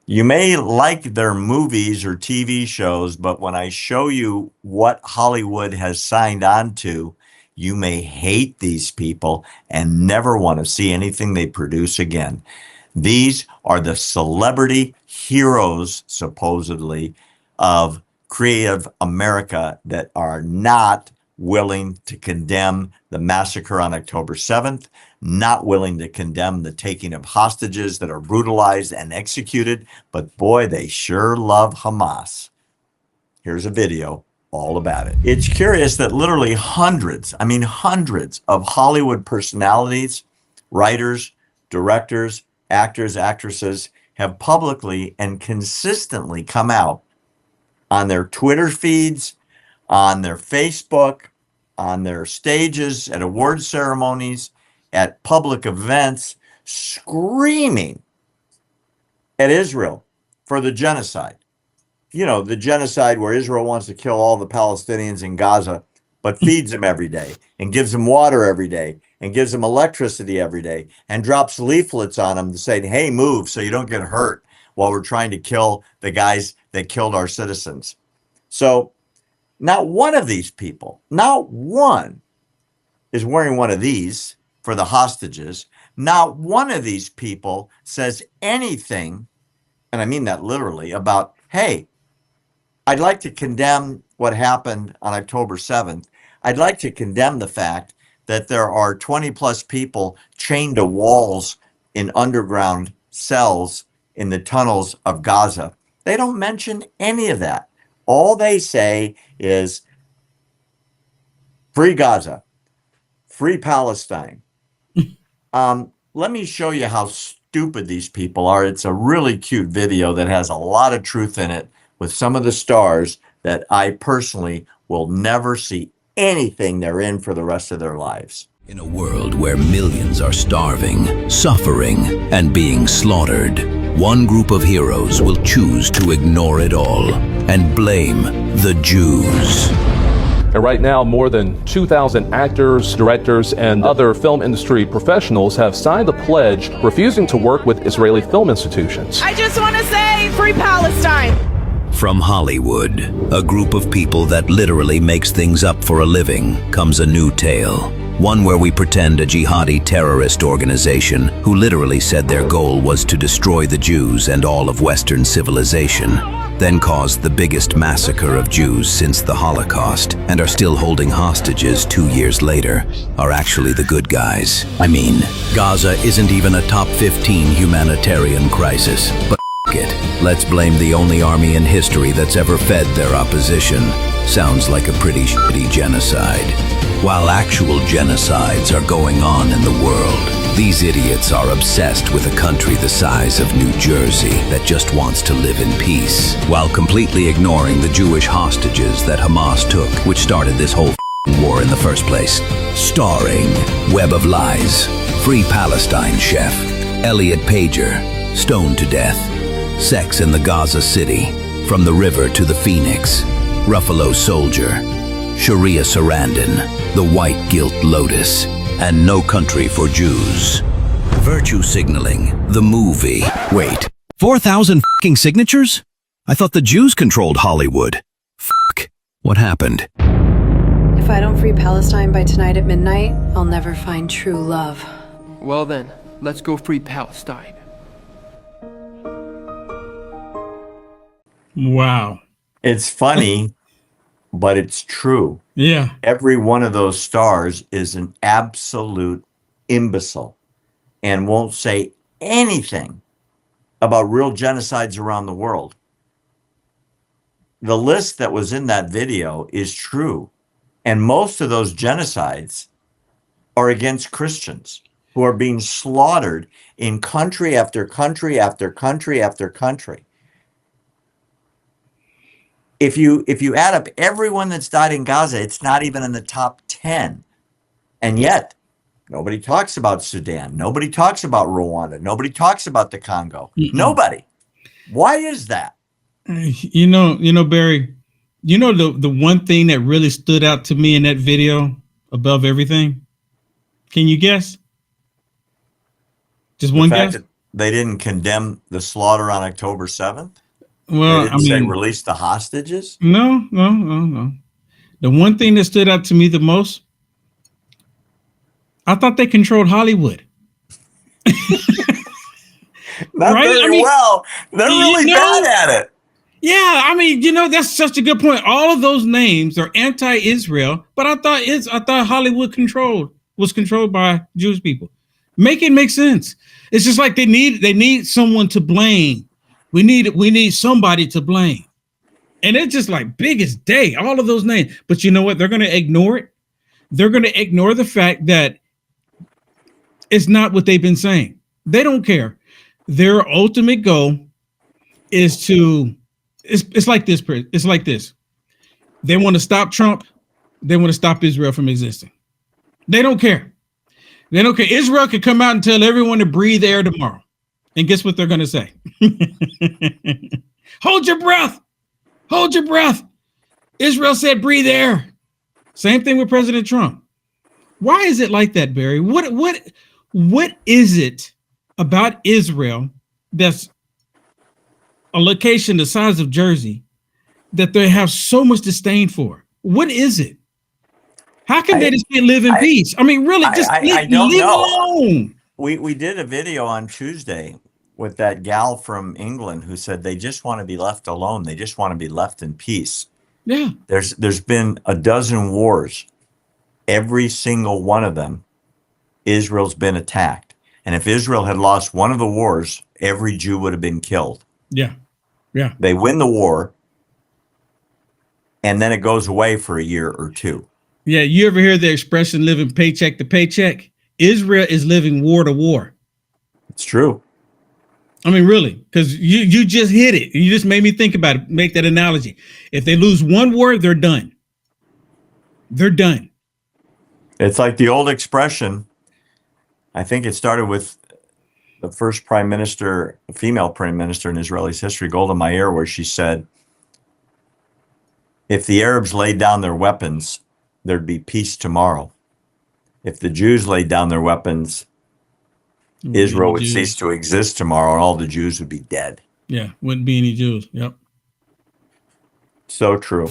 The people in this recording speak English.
You may like their movies or TV shows, but when I show you what Hollywood has signed on to, you may hate these people and never want to see anything they produce again. These are the celebrity heroes, supposedly, of creative America that are not willing to condemn the massacre on October 7th, not willing to condemn the taking of hostages that are brutalized and executed. But boy, they sure love Hamas. Here's a video all about it. It's curious that literally hundreds of Hollywood personalities, writers, directors, actors, actresses have publicly and consistently come out on their Twitter feeds, on their Facebook, on their stages, at award ceremonies, at public events, screaming at Israel for the genocide. You know, the genocide where Israel wants to kill all the Palestinians in Gaza, but feeds them every day and gives them water every day and gives them electricity every day and drops leaflets on them to say, hey, move so you don't get hurt while we're trying to kill the guys that killed our citizens. So not one of these people, not one, is wearing one of these for the hostages. Not one of these people says anything, and I mean that literally, about, hey, I'd like to condemn what happened on October 7th. I'd like to condemn the fact that there are 20 plus people chained to walls in underground cells in the tunnels of Gaza. They don't mention any of that. All they say is free Gaza, free Palestine. Let me show you how stupid these people are. It's a really cute video that has a lot of truth in it with some of the stars that I personally will never see anything they're in for the rest of their lives. In a world where millions are starving, suffering, and being slaughtered, one group of heroes will choose to ignore it all and blame the Jews. And right now, more than 2,000 actors, directors, and other film industry professionals have signed a pledge refusing to work with Israeli film institutions. I just want to say, free Palestine! From Hollywood, a group of people that literally makes things up for a living, comes a new tale. One where we pretend a jihadi terrorist organization who literally said their goal was to destroy the Jews and all of Western civilization, then caused the biggest massacre of Jews since the Holocaust, and are still holding hostages 2 years later, are actually the good guys. I mean, Gaza isn't even a top 15 humanitarian crisis, but it. Let's blame the only army in history that's ever fed their opposition. Sounds like a pretty shitty genocide. While actual genocides are going on in the world, these idiots are obsessed with a country the size of New Jersey that just wants to live in peace, while completely ignoring the Jewish hostages that Hamas took, which started this whole war in the first place. Starring Web of Lies, Free Palestine Chef, Elliot Pager, Stoned to Death, Sex in the Gaza City, From the River to the Phoenix, Ruffalo Soldier, Sharia Sarandon, The White Guilt Lotus, and No Country for Jews. Virtue Signaling, the movie. Wait, 4,000 fucking signatures? I thought the Jews controlled Hollywood. Fuck. What happened? If I don't free Palestine by tonight at midnight, I'll never find true love. Well then, let's go free Palestine. Wow. It's funny, but it's true. Yeah. Every one of those stars is an absolute imbecile and won't say anything about real genocides around the world. The list that was in that video is true. And most of those genocides are against Christians who are being slaughtered in country after country after country after country. If you add up everyone that's died in Gaza, it's not even in the top 10. And yet, nobody talks about Sudan. Nobody talks about Rwanda. Nobody talks about the Congo. Nobody. Why is that? You know, Barry, you know, the one thing that really stood out to me in that video above everything? Can you guess? Just one guess? they didn't condemn the slaughter on October 7th? They Well, didn't I say mean, release the hostages? no. The one thing that stood out to me the most, I thought they controlled Hollywood. Not Right? very I mean, well. They're really bad at it. Yeah, I mean, that's such a good point. All of those names are anti-Israel, but I thought Hollywood was controlled by Jewish people. Make it make sense. It's just like they need someone to blame. We need somebody to blame. And it's just like big as day, all of those names. But you know what? They're going to ignore it. They're going to ignore the fact that it's not what they've been saying. They don't care. Their ultimate goal is to it's like this. It's like this. They want to stop Trump. They want to stop Israel from existing. They don't care. They don't care. Israel could come out and tell everyone to breathe air tomorrow. And guess what they're going to say? Hold your breath. Hold your breath. Israel said breathe air. Same thing with President Trump. Why is it like that, Barry? What is it about Israel that's a location the size of Jersey that they have so much disdain for? What is it? How can they just live in peace? I mean, really, just leave alone. We did a video on Tuesday with that gal from England who said they just want to be left alone. They just want to be left in peace. Yeah. There's been a dozen wars. Every single one of them, Israel's been attacked. And if Israel had lost one of the wars, every Jew would have been killed. Yeah. Yeah. They win the war, and then it goes away for a year or two. Yeah. You ever hear the expression living paycheck to paycheck? Israel is living war to war. It's true. I mean, really, because you just hit it. You just made me think about it, make that analogy. If they lose one war, they're done. They're done. It's like the old expression. I think it started with the first prime minister, female prime minister in Israeli's history, Golda Meir, where she said, if the Arabs laid down their weapons, there'd be peace tomorrow. If the Jews laid down their weapons, Israel would cease to exist tomorrow, and all the Jews would be dead. Yeah, wouldn't be any Jews. Yep. So true.